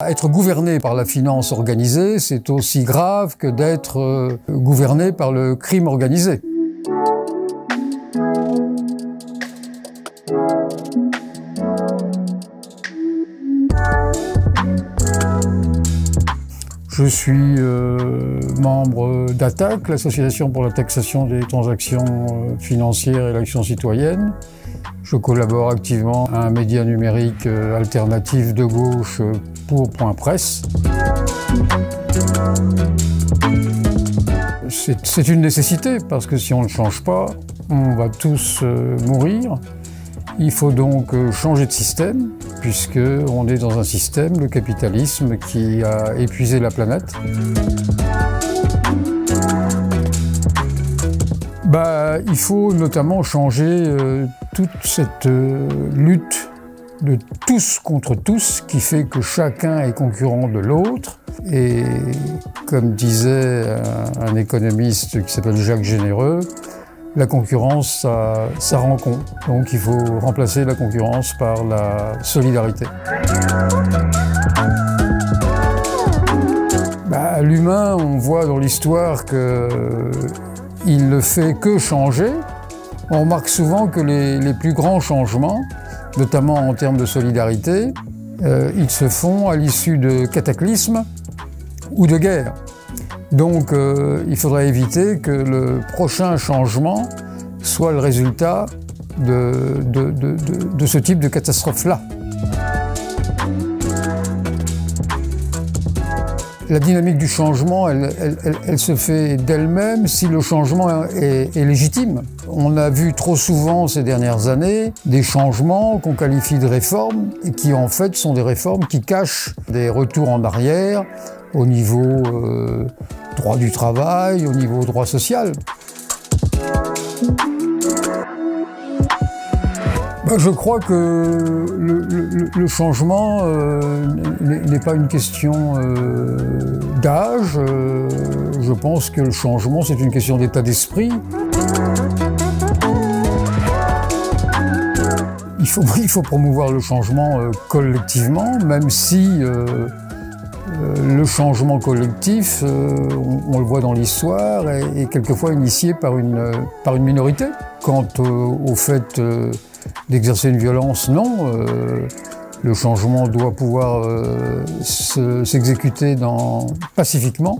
Être gouverné par la finance organisée, c'est aussi grave que d'être gouverné par le crime organisé. Je suis membre d'ATTAC, l'Association pour la taxation des transactions financières et l'action citoyenne. Je collabore activement à un média numérique alternatif de gauche pour Point Presse. C'est une nécessité parce que si on ne change pas, on va tous mourir. Il faut donc changer de système puisqu'on est dans un système, le capitalisme, qui a épuisé la planète. Il faut notamment changer toute cette lutte de tous contre tous qui fait que chacun est concurrent de l'autre. Et comme disait un économiste qui s'appelle Jacques Généreux, la concurrence, ça rend con. Donc il faut remplacer la concurrence par la solidarité. L'humain, on voit dans l'histoire qu'il ne fait que changer. On remarque souvent que les plus grands changements, notamment en termes de solidarité, ils se font à l'issue de cataclysmes ou de guerres. Donc il faudrait éviter que le prochain changement soit le résultat de ce type de catastrophe-là. La dynamique du changement, elle se fait d'elle-même si le changement est légitime. On a vu trop souvent ces dernières années des changements qu'on qualifie de réformes et qui en fait sont des réformes qui cachent des retours en arrière au niveau droit du travail, au niveau droit social. Je crois que le changement n'est pas une question d'âge. Je pense que le changement, c'est une question d'état d'esprit. Il faut promouvoir le changement collectivement, même si le changement collectif, on le voit dans l'histoire, est quelquefois initié par une minorité. Quant au fait d'exercer une violence, non. Le changement doit pouvoir s'exécuter pacifiquement.